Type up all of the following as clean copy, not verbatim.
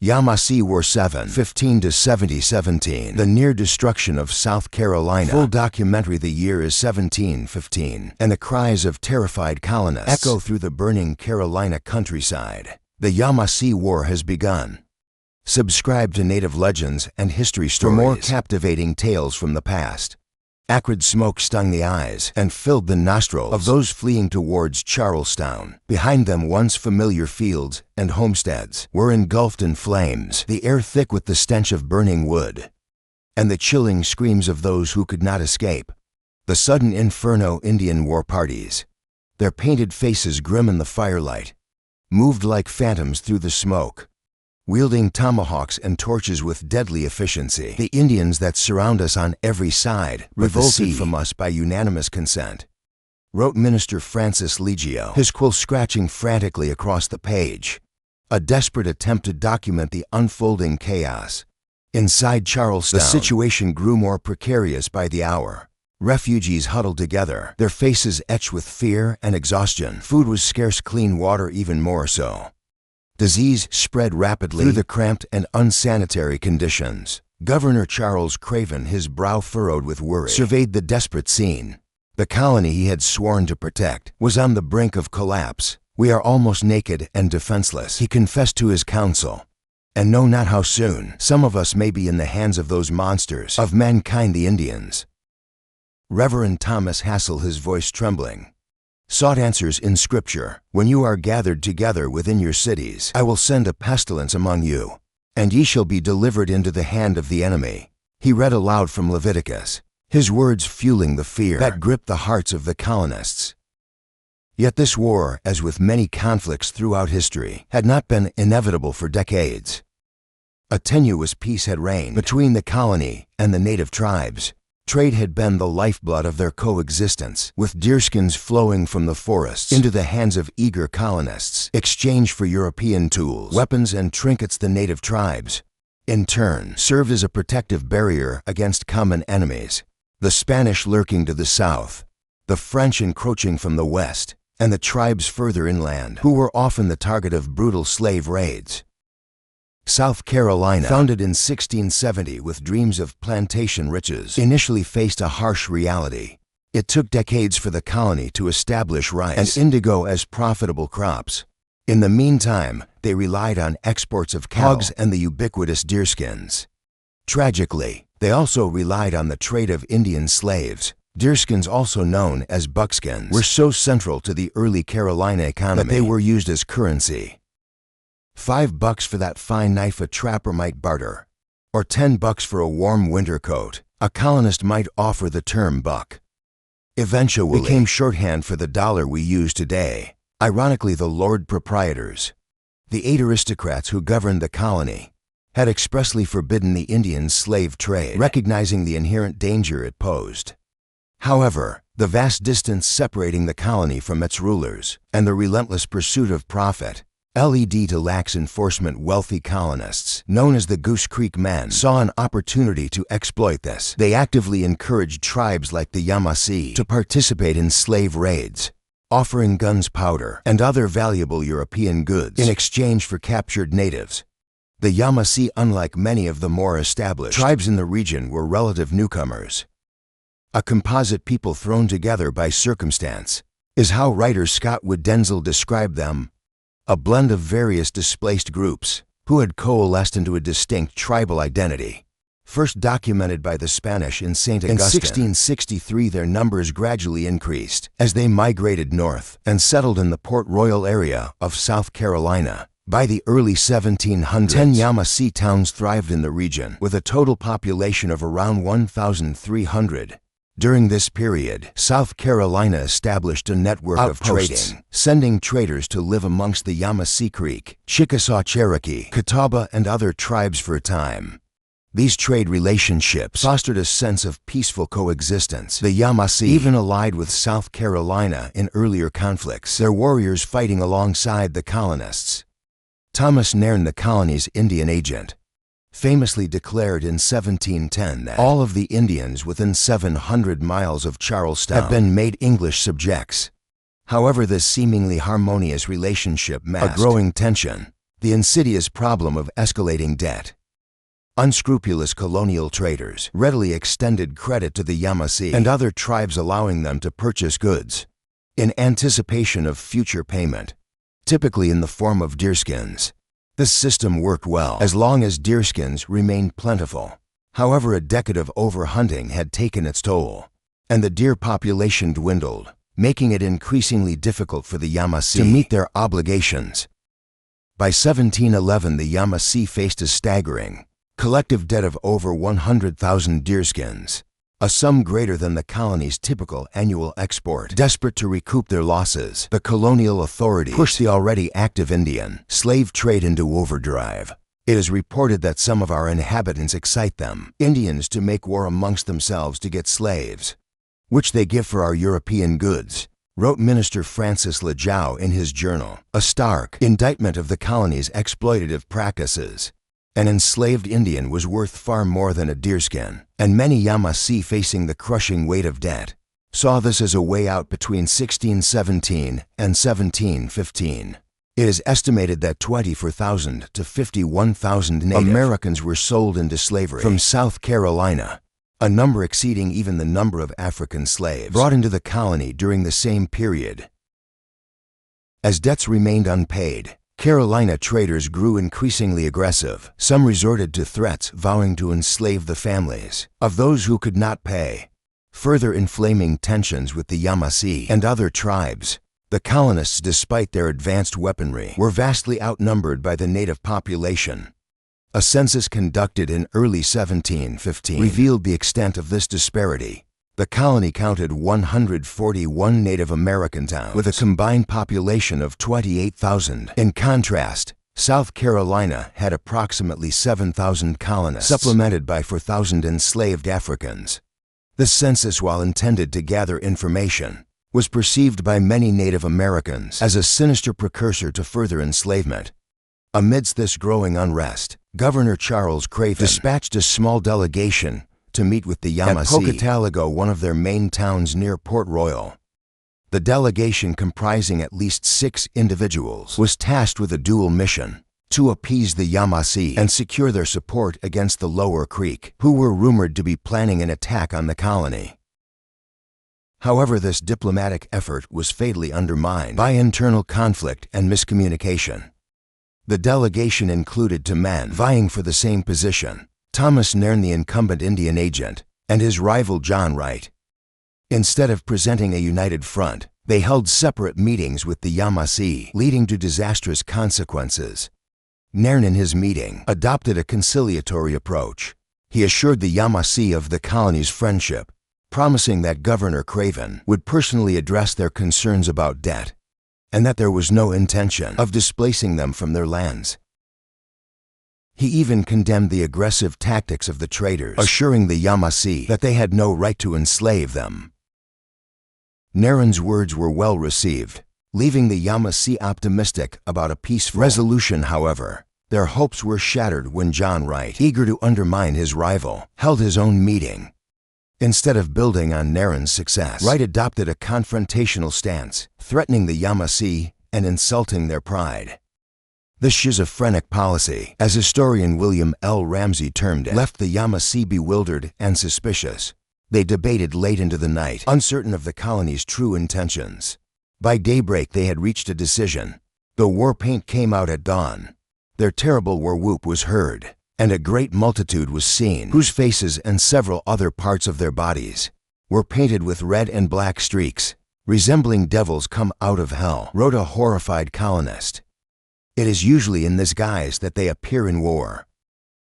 Yamasee War 7, 15–17. The near destruction of South Carolina. Full documentary. The year is 1715, and the cries of terrified colonists echo through the burning Carolina countryside. The Yamasee War has begun. Subscribe to Native Legends and History Stories for more captivating tales from the past. Acrid smoke stung the eyes and filled the nostrils of those fleeing towards Charlestown. Behind them, once familiar fields and homesteads were engulfed in flames, the air thick with the stench of burning wood, and the chilling screams of those who could not escape. The sudden inferno. Indian war parties, their painted faces grim in the firelight, moved like phantoms through the smoke, wielding tomahawks and torches with deadly efficiency. The Indians that surround us on every side revolted from us by unanimous consent, wrote Minister Francis Liggio, his quill scratching frantically across the page, a desperate attempt to document the unfolding chaos. Inside Charlestown, the situation grew more precarious by the hour. Refugees huddled together, their faces etched with fear and exhaustion. Food was scarce, clean water even more so. Disease spread rapidly through the cramped and unsanitary conditions. Governor Charles Craven, his brow furrowed with worry, surveyed the desperate scene. The colony he had sworn to protect was on the brink of collapse. "We are almost naked and defenseless," he confessed to his council, "and know not how soon some of us may be in the hands of those monsters of mankind, the Indians." Reverend Thomas Hassel, his voice trembling, sought answers in Scripture. "When you are gathered together within your cities, I will send a pestilence among you, and ye shall be delivered into the hand of the enemy." He read aloud from Leviticus, his words fueling the fear that gripped the hearts of the colonists. Yet this war, as with many conflicts throughout history, had not been inevitable for decades. A tenuous peace had reigned between the colony and the native tribes. Trade had been the lifeblood of their coexistence, with deerskins flowing from the forests into the hands of eager colonists, exchanged for European tools, weapons, and trinkets. The native tribes, in turn, served as a protective barrier against common enemies, the Spanish lurking to the south, the French encroaching from the west, and the tribes further inland, who were often the target of brutal slave raids. South Carolina, founded in 1670 with dreams of plantation riches, initially faced a harsh reality. It took decades for the colony to establish rice and indigo as profitable crops. In the meantime, they relied on exports of cattle, hogs, and the ubiquitous deerskins. Tragically, they also relied on the trade of Indian slaves. Deerskins, also known as buckskins, were so central to the early Carolina economy that they were used as currency. $5 for that fine knife a trapper might barter, or $10 for a warm winter coat. A colonist might offer the term buck. Eventually became shorthand for the dollar we use today. Ironically, the lord proprietors, the 8 aristocrats who governed the colony, had expressly forbidden the Indian slave trade, recognizing the inherent danger it posed. However, the vast distance separating the colony from its rulers, and the relentless pursuit of profit, led to lax enforcement. Wealthy colonists, known as the Goose Creek Men, saw an opportunity to exploit this. They actively encouraged tribes like the Yamasee to participate in slave raids, offering guns, powder, and other valuable European goods in exchange for captured natives. The Yamasee, unlike many of the more established tribes in the region, were relative newcomers. A composite people thrown together by circumstance is how writer Scott Wood Denzel described them. A blend of various displaced groups who had coalesced into a distinct tribal identity. First documented by the Spanish in St. Augustine in 1663, their numbers gradually increased as they migrated north and settled in the Port Royal area of South Carolina. By the early 1700s, 10 Yamasee towns thrived in the region, with a total population of around 1,300. During this period, South Carolina established a network of trading, sending traders to live amongst the Yamasee Creek, Chickasaw, Cherokee, Catawba, and other tribes for a time. These trade relationships fostered a sense of peaceful coexistence. The Yamasee even allied with South Carolina in earlier conflicts, their warriors fighting alongside the colonists. Thomas Nairn, the colony's Indian agent, famously declared in 1710 that all of the Indians within 700 miles of Charlestown had been made English subjects. However, this seemingly harmonious relationship masked a growing tension. The insidious problem of escalating debt. Unscrupulous colonial traders readily extended credit to the Yamasee and other tribes, allowing them to purchase goods in anticipation of future payment, typically in the form of deerskins. This system worked well as long as deerskins remained plentiful. However, a decade of overhunting had taken its toll, and the deer population dwindled, making it increasingly difficult for the Yamasee to meet their obligations. By 1711, the Yamasee faced a staggering collective debt of over 100,000 deerskins, a sum greater than the colony's typical annual export. Desperate to recoup their losses, the colonial authorities pushed the already active Indian slave trade into overdrive. It is reported that some of our inhabitants excite them, Indians, to make war amongst themselves to get slaves, which they give for our European goods, wrote Minister Francis Lejow in his journal, a stark indictment of the colony's exploitative practices. An enslaved Indian was worth far more than a deerskin, and many Yamasee, facing the crushing weight of debt, saw this as a way out between 1617 and 1715. It is estimated that 24,000 to 51,000 Native Americans were sold into slavery from South Carolina, a number exceeding even the number of African slaves brought into the colony during the same period. As debts remained unpaid, Carolina traders grew increasingly aggressive. Some resorted to threats, vowing to enslave the families of those who could not pay, further inflaming tensions with the Yamasee and other tribes. The colonists, despite their advanced weaponry, were vastly outnumbered by the native population. A census conducted in early 1715 revealed the extent of this disparity. The colony counted 141 Native American towns with a combined population of 28,000. In contrast, South Carolina had approximately 7,000 colonists, supplemented by 4,000 enslaved Africans. This census, while intended to gather information, was perceived by many Native Americans as a sinister precursor to further enslavement. Amidst this growing unrest, Governor Charles Craven dispatched a small delegation to meet with the Yamasee at Pocataligo, one of their main towns near Port Royal. The delegation, comprising at least 6 individuals, was tasked with a dual mission: to appease the Yamasee and secure their support against the Lower Creek, who were rumored to be planning an attack on the colony. However, this diplomatic effort was fatally undermined by internal conflict and miscommunication. The delegation included 2 men vying for the same position: Thomas Nairn, the incumbent Indian agent, and his rival John Wright. Instead of presenting a united front, they held separate meetings with the Yamasee, leading to disastrous consequences. Nairn, in his meeting, adopted a conciliatory approach. He assured the Yamasee of the colony's friendship, promising that Governor Craven would personally address their concerns about debt, and that there was no intention of displacing them from their lands. He even condemned the aggressive tactics of the traders, assuring the Yamasee that they had no right to enslave them. Nairn's words were well received, leaving the Yamasee optimistic about a peaceful resolution. However, their hopes were shattered when John Wright, eager to undermine his rival, held his own meeting. Instead of building on Nairn's success, Wright adopted a confrontational stance, threatening the Yamasee and insulting their pride. This schizophrenic policy, as historian William L. Ramsey termed it, left the Yamasee bewildered and suspicious. They debated late into the night, uncertain of the colony's true intentions. By daybreak, they had reached a decision. The war paint came out at dawn. Their terrible war whoop was heard, and a great multitude was seen, whose faces and several other parts of their bodies were painted with red and black streaks, resembling devils come out of hell, wrote a horrified colonist. It is usually in this guise that they appear in war.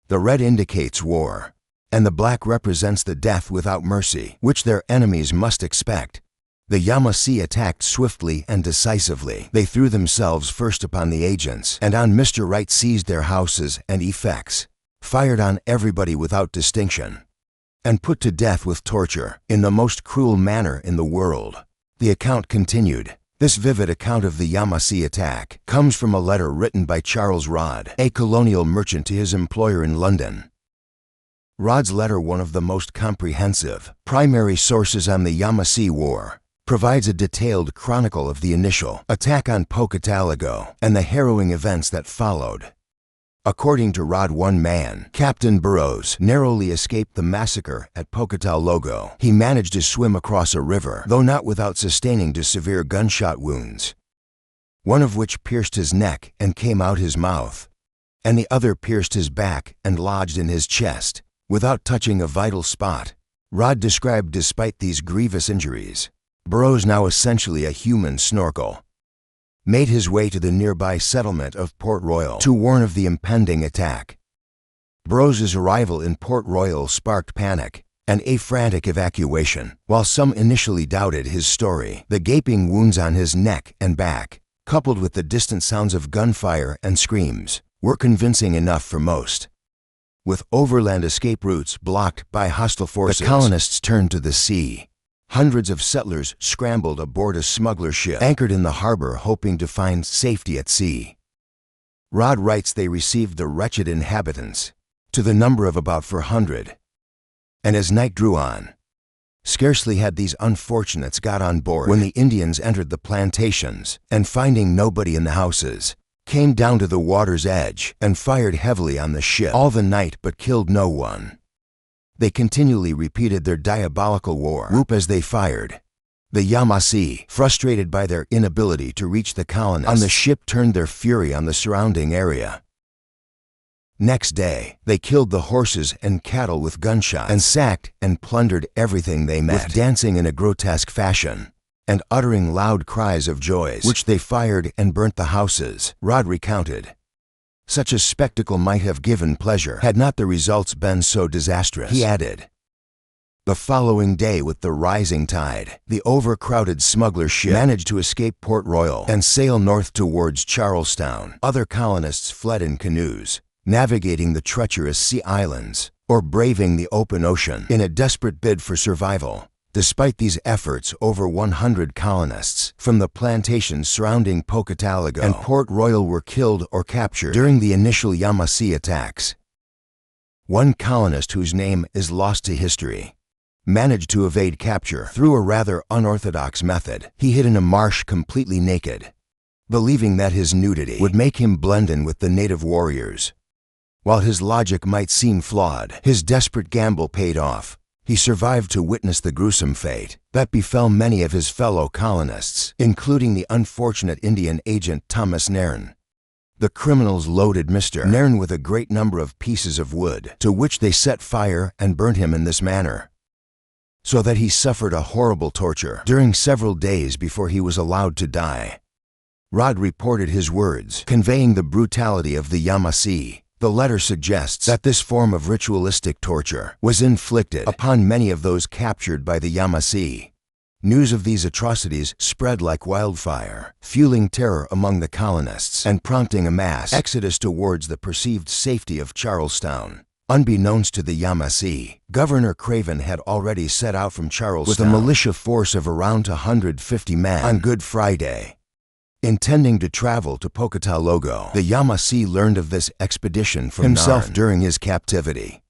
The red indicates war, and the black represents the death without mercy, which their enemies must expect. The Yamasee attacked swiftly and decisively. They threw themselves first upon the agents, and on Mr. Wright, seized their houses and effects, fired on everybody without distinction, and put to death with torture in the most cruel manner in the world. The account continued. This vivid account of the Yamasee attack comes from a letter written by Charles Rodd, a colonial merchant, to his employer in London. Rodd's letter, one of the most comprehensive primary sources on the Yamasee War, provides a detailed chronicle of the initial attack on Pocataligo and the harrowing events that followed. According to Rod, one man, Captain Burrows, narrowly escaped the massacre at Pocataligo. He managed to swim across a river, though not without sustaining severe gunshot wounds, one of which pierced his neck and came out his mouth, and the other pierced his back and lodged in his chest, without touching a vital spot. Rod described despite these grievous injuries, Burrows, now essentially a human snorkel, made his way to the nearby settlement of Port Royal to warn of the impending attack. Burrows's arrival in Port Royal sparked panic and a frantic evacuation. While some initially doubted his story, the gaping wounds on his neck and back, coupled with the distant sounds of gunfire and screams, were convincing enough for most. With overland escape routes blocked by hostile forces, the colonists turned to the sea. Hundreds of settlers scrambled aboard a smuggler ship anchored in the harbor, hoping to find safety at sea. Rod writes they received the wretched inhabitants, to the number of about 400. And as night drew on, scarcely had these unfortunates got on board when the Indians entered the plantations, and finding nobody in the houses, came down to the water's edge and fired heavily on the ship all the night but killed no one. They continually repeated their diabolical war whoop as they fired. The Yamasee, frustrated by their inability to reach the colonists on the ship, turned their fury on the surrounding area. Next day, they killed the horses and cattle with gunshots and sacked and plundered everything they met, with dancing in a grotesque fashion and uttering loud cries of joy, which they fired and burnt the houses. Rod recounted, such a spectacle might have given pleasure had not the results been so disastrous. He added, the following day, with the rising tide, the overcrowded smuggler ship managed to escape Port Royal and sail north towards Charlestown. Other colonists fled in canoes, navigating the treacherous sea islands or braving the open ocean in a desperate bid for survival. Despite these efforts, over 100 colonists from the plantations surrounding Pocataligo and Port Royal were killed or captured during the initial Yamasee attacks. One colonist, whose name is lost to history, managed to evade capture through a rather unorthodox method. He hid in a marsh completely naked, believing that his nudity would make him blend in with the native warriors. While his logic might seem flawed, his desperate gamble paid off. He survived to witness the gruesome fate that befell many of his fellow colonists, including the unfortunate Indian agent Thomas Nairn. The criminals loaded Mr. Nairn with a great number of pieces of wood, to which they set fire and burnt him in this manner, so that he suffered a horrible torture during several days before he was allowed to die. Rod reported his words, conveying the brutality of the Yamasee. The letter suggests that this form of ritualistic torture was inflicted upon many of those captured by the Yamasee. News of these atrocities spread like wildfire, fueling terror among the colonists and prompting a mass exodus towards the perceived safety of Charlestown. Unbeknownst to the Yamasee, Governor Craven had already set out from Charlestown with a militia force of around 150 men on Good Friday. Intending to travel to Pocataligo, the Yamasee learned of this expedition from himself during his captivity.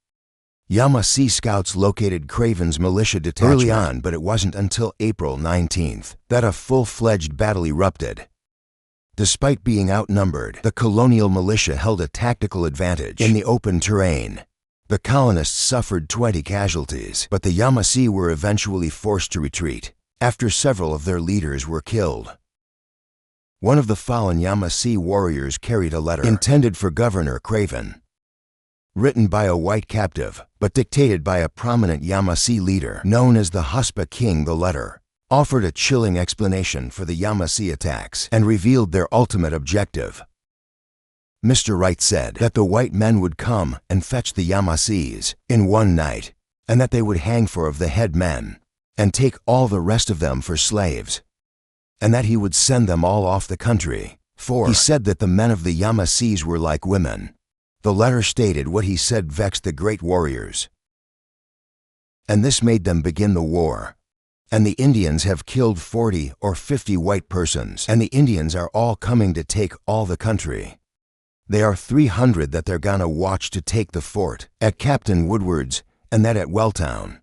Yamasee scouts located Craven's militia detachment early on, but it wasn't until April 19th that a full-fledged battle erupted. Despite being outnumbered, the colonial militia held a tactical advantage in the open terrain. The colonists suffered 20 casualties, but the Yamasee were eventually forced to retreat after several of their leaders were killed. One of the fallen Yamasee warriors carried a letter intended for Governor Craven, written by a white captive, but dictated by a prominent Yamasee leader known as the Huspa King. The letter offered a chilling explanation for the Yamasee attacks and revealed their ultimate objective. Mr. Wright said that the white men would come and fetch the Yamasees in one night, and that they would hang 4 of the head men and take all the rest of them for slaves, and that he would send them all off the country. He said that the men of the Yamasees were like women. The letter stated what he said vexed the great warriors, and this made them begin the war. And the Indians have killed 40 or 50 white persons, and the Indians are all coming to take all the country. They are 300 that they're gonna watch to take the fort at Captain Woodward's, and that at Welltown.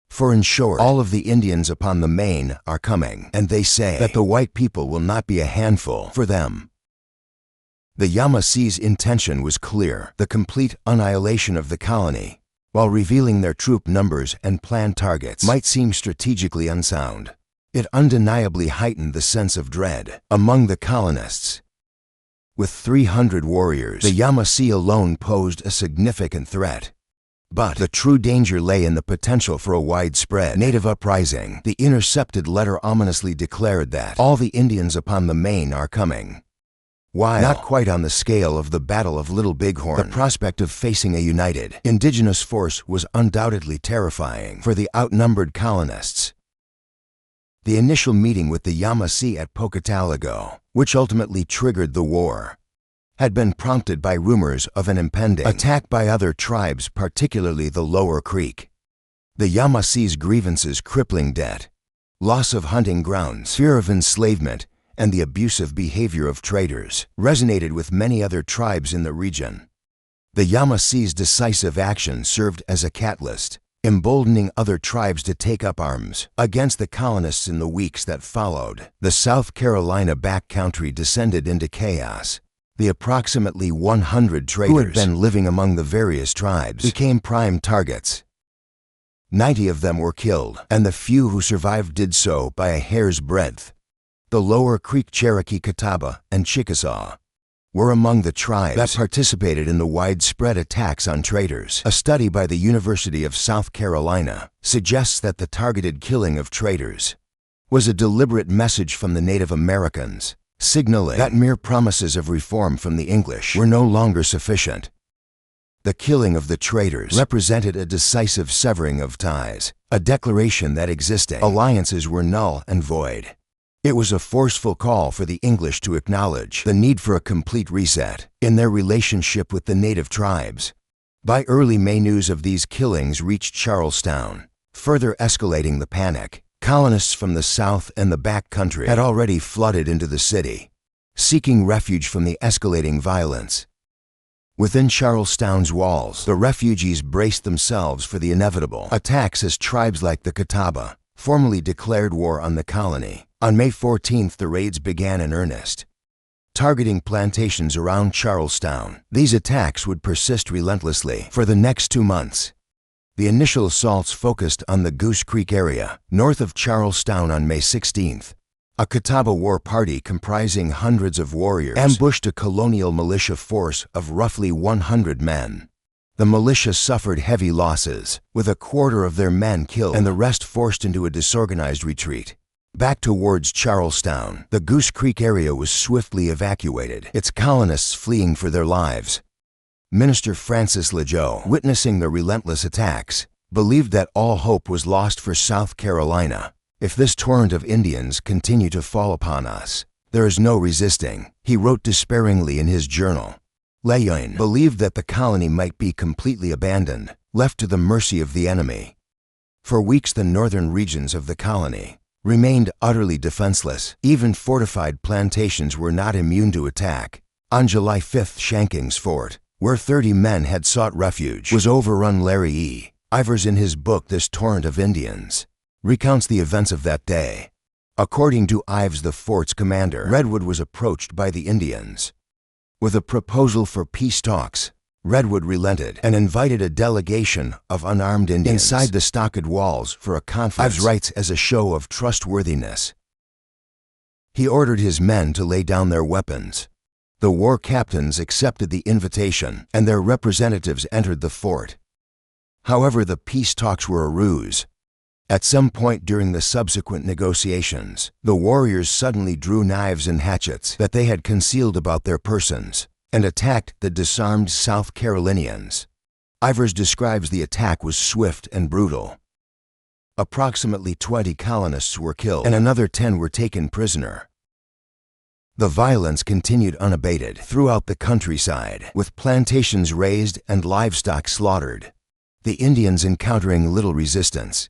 For in short, all of the Indians upon the main are coming, and they say that the white people will not be a handful for them. The Yamasee's intention was clear: the complete annihilation of the colony. While revealing their troop numbers and planned targets might seem strategically unsound, it undeniably heightened the sense of dread among the colonists. With 300 warriors, the Yamasee alone posed a significant threat. But the true danger lay in the potential for a widespread native uprising. The intercepted letter ominously declared that all the Indians upon the main are coming. While not quite on the scale of the Battle of Little Bighorn, the prospect of facing a united indigenous force was undoubtedly terrifying for the outnumbered colonists. The initial meeting with the Yamasee at Pocataligo, which ultimately triggered the war, had been prompted by rumors of an impending attack by other tribes, particularly the Lower Creek. The Yamasee's grievances, crippling debt, loss of hunting grounds, fear of enslavement, and the abusive behavior of traders, resonated with many other tribes in the region. The Yamasee's decisive action served as a catalyst, emboldening other tribes to take up arms against the colonists. In the weeks that followed, the South Carolina backcountry descended into chaos. The approximately 100 traders who had been living among the various tribes became prime targets. 90 of them were killed, and the few who survived did so by a hair's breadth. The Lower Creek Cherokee, Catawba, and Chickasaw were among the tribes that participated in the widespread attacks on traders. A study by the University of South Carolina suggests that the targeted killing of traders was a deliberate message from the Native Americans, signaling that mere promises of reform from the English were no longer sufficient. The killing of the traders represented a decisive severing of ties, a declaration that existing alliances were null and void. It was a forceful call for the English to acknowledge the need for a complete reset in their relationship with the native tribes. By early May, news of these killings reached Charlestown, further escalating the panic. Colonists from the South and the backcountry had already flooded into the city, seeking refuge from the escalating violence. Within Charlestown's walls, the refugees braced themselves for the inevitable attacks as tribes like the Catawba formally declared war on the colony. On May 14th, the raids began in earnest, targeting plantations around Charlestown. These attacks would persist relentlessly for the next 2 months. The initial assaults focused on the Goose Creek area, north of Charlestown. On May 16th, a Catawba war party comprising hundreds of warriors ambushed a colonial militia force of roughly 100 men. The militia suffered heavy losses, with a quarter of their men killed and the rest forced into a disorganized retreat. Back towards Charlestown, the Goose Creek area was swiftly evacuated, its colonists fleeing for their lives. Minister Francis LeJoux, witnessing the relentless attacks, believed that all hope was lost for South Carolina. "If this torrent of Indians continue to fall upon us, there is no resisting," he wrote despairingly in his journal. LeJoux believed that the colony might be completely abandoned, left to the mercy of the enemy. For weeks, the northern regions of the colony remained utterly defenseless. Even fortified plantations were not immune to attack. On July 5th, Shanking's fort, where 30 men had sought refuge, was overrun. Larry E. Ivers, in his book This Torrent of Indians, recounts the events of that day. According to Ives, the fort's commander, Redwood, was approached by the Indians with a proposal for peace talks. Redwood relented and invited a delegation of unarmed Indians inside the stockade walls for a conference. Ives writes, as a show of trustworthiness, he ordered his men to lay down their weapons. The war captains accepted the invitation, and their representatives entered the fort. However, the peace talks were a ruse. At some point during the subsequent negotiations, the warriors suddenly drew knives and hatchets that they had concealed about their persons and attacked the disarmed South Carolinians. Ivers describes the attack was swift and brutal. Approximately 20 colonists were killed and another 10 were taken prisoner. The violence continued unabated throughout the countryside, with plantations razed and livestock slaughtered. The Indians, encountering little resistance,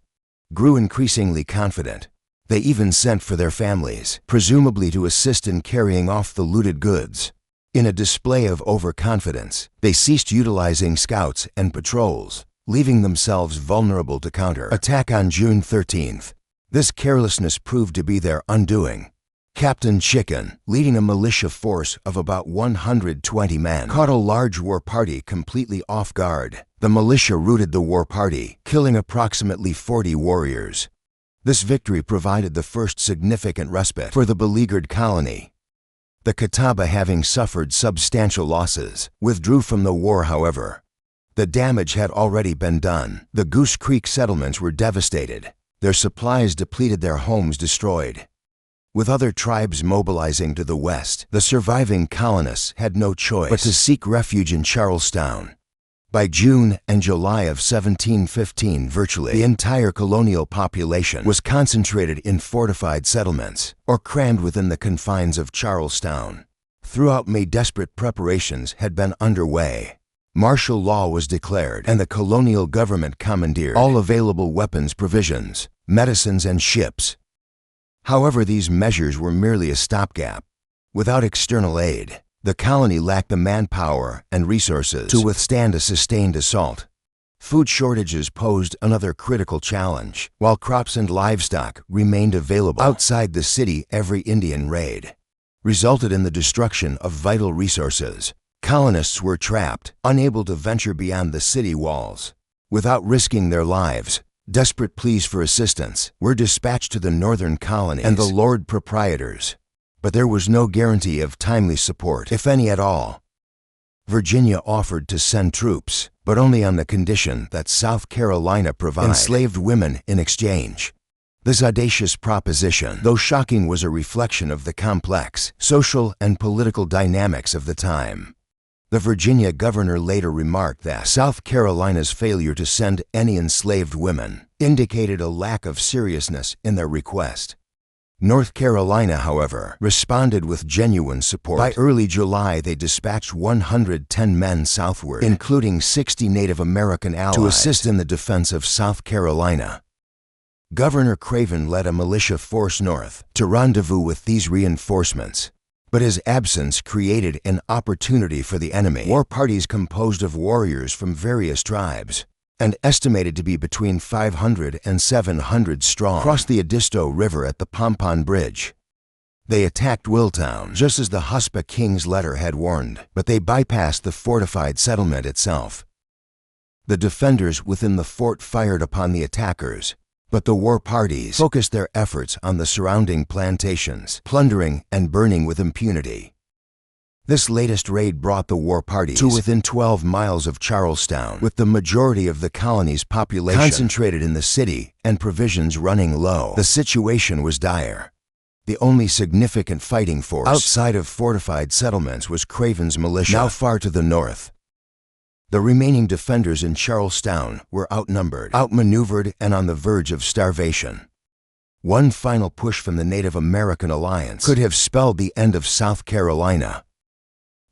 grew increasingly confident. They even sent for their families, presumably to assist in carrying off the looted goods. In a display of overconfidence, they ceased utilizing scouts and patrols, leaving themselves vulnerable to counter-attack on June 13th. This carelessness proved to be their undoing. Captain Chicken, leading a militia force of about 120 men, caught a large war party completely off guard. The militia routed the war party, killing approximately 40 warriors. This victory provided the first significant respite for the beleaguered colony. The Catawba, having suffered substantial losses, withdrew from the war, however. The damage had already been done. The Goose Creek settlements were devastated, their supplies depleted, their homes destroyed. With other tribes mobilizing to the west, the surviving colonists had no choice but to seek refuge in Charlestown. By June and July of 1715, virtually the entire colonial population was concentrated in fortified settlements or crammed within the confines of Charlestown. Throughout May, desperate preparations had been underway. Martial law was declared, and the colonial government commandeered all available weapons, provisions, medicines, and ships. However, these measures were merely a stopgap. Without external aid, the colony lacked the manpower and resources to withstand a sustained assault. Food shortages posed another critical challenge. While crops and livestock remained available outside the city, every Indian raid resulted in the destruction of vital resources. Colonists were trapped, unable to venture beyond the city walls. Without risking their lives, desperate pleas for assistance were dispatched to the northern colonies and the lord proprietors. But there was no guarantee of timely support, if any at all. Virginia offered to send troops, but only on the condition that South Carolina provide enslaved women in exchange. This audacious proposition, though shocking, was a reflection of the complex social and political dynamics of the time. The Virginia governor later remarked that South Carolina's failure to send any enslaved women indicated a lack of seriousness in their request. North Carolina, however, responded with genuine support. By early July, they dispatched 110 men southward, including 60 Native American allies, to assist in the defense of South Carolina. Governor Craven led a militia force north to rendezvous with these reinforcements, but his absence created an opportunity for the enemy. War parties composed of warriors from various tribes, and estimated to be between 500 and 700 strong, crossed the Edisto River at the Pompon Bridge. They attacked Willtown, just as the Huspa King's letter had warned, but they bypassed the fortified settlement itself. The defenders within the fort fired upon the attackers, but the war parties focused their efforts on the surrounding plantations, plundering and burning with impunity. This latest raid brought the war parties to within 12 miles of Charlestown, with the majority of the colony's population concentrated in the city and provisions running low. The situation was dire. The only significant fighting force outside of fortified settlements was Craven's militia, now far to the north. The remaining defenders in Charlestown were outnumbered, outmaneuvered, and on the verge of starvation. One final push from the Native American alliance could have spelled the end of South Carolina.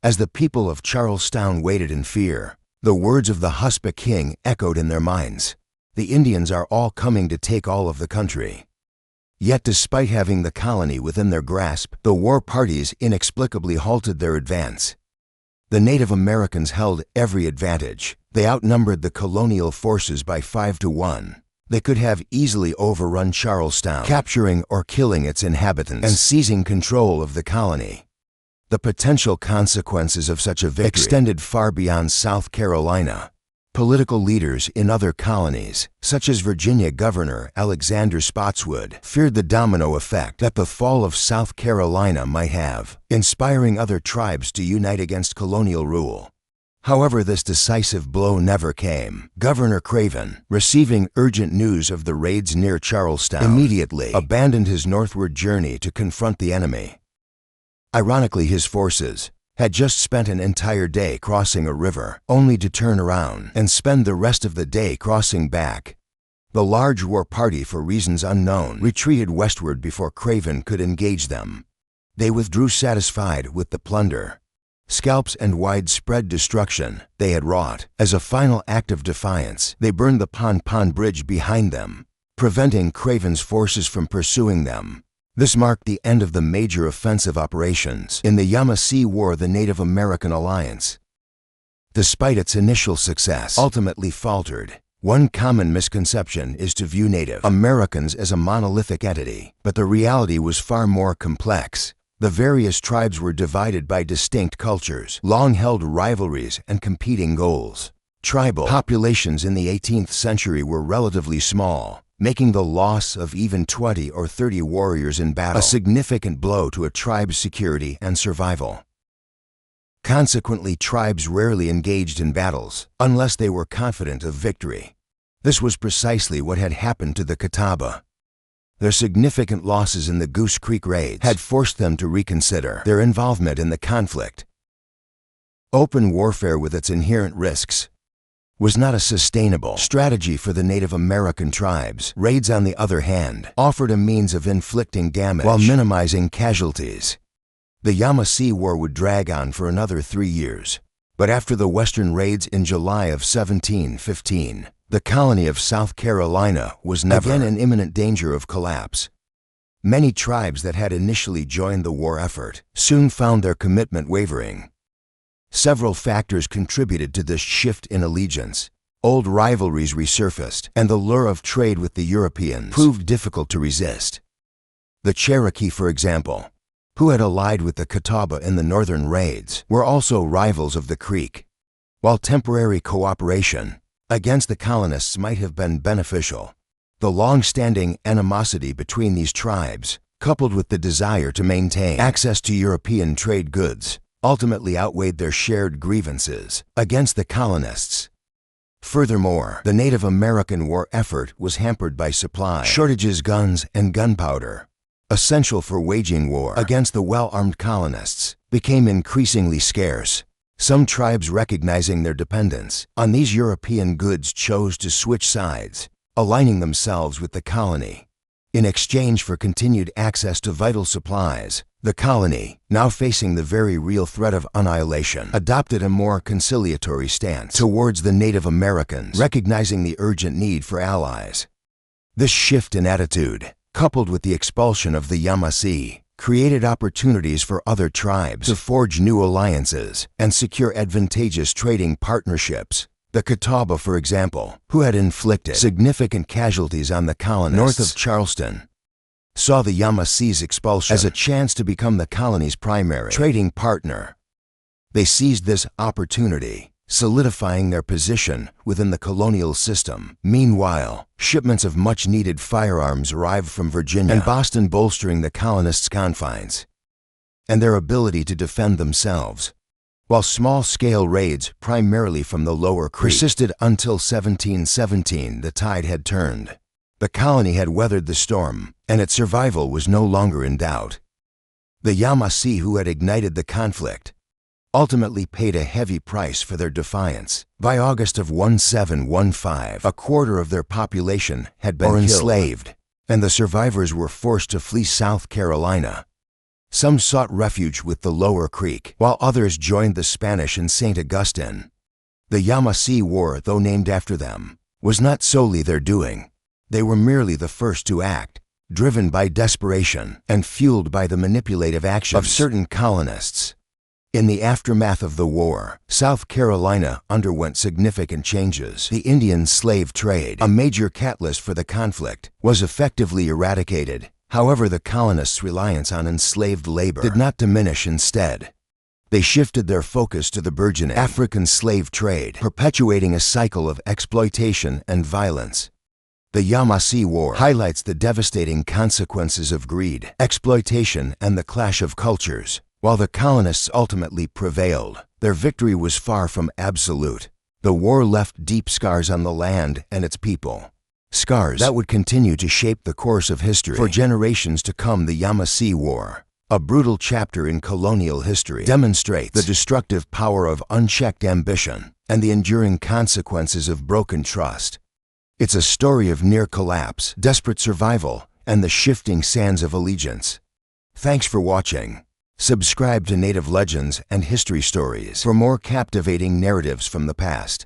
As the people of Charlestown waited in fear, the words of the Huspa King echoed in their minds. The Indians are all coming to take all of the country. Yet despite having the colony within their grasp, the war parties inexplicably halted their advance. The Native Americans held every advantage. They outnumbered the colonial forces by 5 to 1. They could have easily overrun Charlestown, capturing or killing its inhabitants and seizing control of the colony. The potential consequences of such a victory extended far beyond South Carolina. Political leaders in other colonies, such as Virginia Governor Alexander Spotswood, feared the domino effect that the fall of South Carolina might have, inspiring other tribes to unite against colonial rule. However, this decisive blow never came. Governor Craven, receiving urgent news of the raids near Charlestown, immediately abandoned his northward journey to confront the enemy. Ironically, his forces had just spent an entire day crossing a river, only to turn around and spend the rest of the day crossing back. The large war party, for reasons unknown, retreated westward before Craven could engage them. They withdrew satisfied with the plunder, scalps, and widespread destruction they had wrought. As a final act of defiance, they burned the Pompon Bridge behind them, preventing Craven's forces from pursuing them. This marked the end of the major offensive operations in the Yamasee War. The Native American alliance, despite its initial success, ultimately faltered. One common misconception is to view Native Americans as a monolithic entity, but the reality was far more complex. The various tribes were divided by distinct cultures, long-held rivalries, and competing goals. Tribal populations in the 18th century were relatively small, making the loss of even 20 or 30 warriors in battle a significant blow to a tribe's security and survival. Consequently, tribes rarely engaged in battles unless they were confident of victory. This was precisely what had happened to the Catawba. Their significant losses in the Goose Creek raids had forced them to reconsider their involvement in the conflict. Open warfare, with its inherent risks, was not a sustainable strategy for the Native American tribes. Raids, on the other hand, offered a means of inflicting damage while minimizing casualties. The Yamasee War would drag on for another 3 years, but after the Western raids in July of 1715, the colony of South Carolina was again in imminent danger of collapse. Many tribes that had initially joined the war effort soon found their commitment wavering. Several factors contributed to this shift in allegiance. Old rivalries resurfaced, and the lure of trade with the Europeans proved difficult to resist. The Cherokee, for example, who had allied with the Catawba in the northern raids, were also rivals of the Creek. While temporary cooperation against the colonists might have been beneficial, the long-standing animosity between these tribes, coupled with the desire to maintain access to European trade goods, ultimately outweighed their shared grievances against the colonists. Furthermore, the Native American war effort was hampered by supply shortages, guns, and gunpowder, essential for waging war against the well-armed colonists, became increasingly scarce. Some tribes, recognizing their dependence on these European goods, chose to switch sides, aligning themselves with the colony. In exchange for continued access to vital supplies, the colony, now facing the very real threat of annihilation, adopted a more conciliatory stance towards the Native Americans, recognizing the urgent need for allies. This shift in attitude, coupled with the expulsion of the Yamasee, created opportunities for other tribes to forge new alliances and secure advantageous trading partnerships. The Catawba, for example, who had inflicted significant casualties on the colonists north of Charleston, saw the Yamasee's expulsion as a chance to become the colony's primary trading partner. They seized this opportunity, solidifying their position within the colonial system. Meanwhile, shipments of much-needed firearms arrived from Virginia and Boston, bolstering the colonists' confines and their ability to defend themselves. While small-scale raids, primarily from the lower Creek, persisted until 1717, the tide had turned. The colony had weathered the storm, and its survival was no longer in doubt. The Yamasee, who had ignited the conflict, ultimately paid a heavy price for their defiance. By August of 1715, a quarter of their population had been enslaved, and the survivors were forced to flee South Carolina. Some sought refuge with the lower Creek, while others joined the Spanish in St. Augustine. The Yamasee War, though named after them, was not solely their doing. They were merely the first to act, driven by desperation and fueled by the manipulative actions of certain colonists. In the aftermath of the war, South Carolina underwent significant changes. The Indian slave trade, a major catalyst for the conflict, was effectively eradicated. However, the colonists' reliance on enslaved labor did not diminish. Instead, they shifted their focus to the burgeoning African slave trade, perpetuating a cycle of exploitation and violence. The Yamasee War highlights the devastating consequences of greed, exploitation, and the clash of cultures. While the colonists ultimately prevailed, their victory was far from absolute. The war left deep scars on the land and its people, scars that would continue to shape the course of history for generations to come. The Yamasee War, a brutal chapter in colonial history, demonstrates the destructive power of unchecked ambition and the enduring consequences of broken trust. It's a story of near collapse, desperate survival, and the shifting sands of allegiance. Thanks for watching. Subscribe to Native Legends and History Stories for more captivating narratives from the past.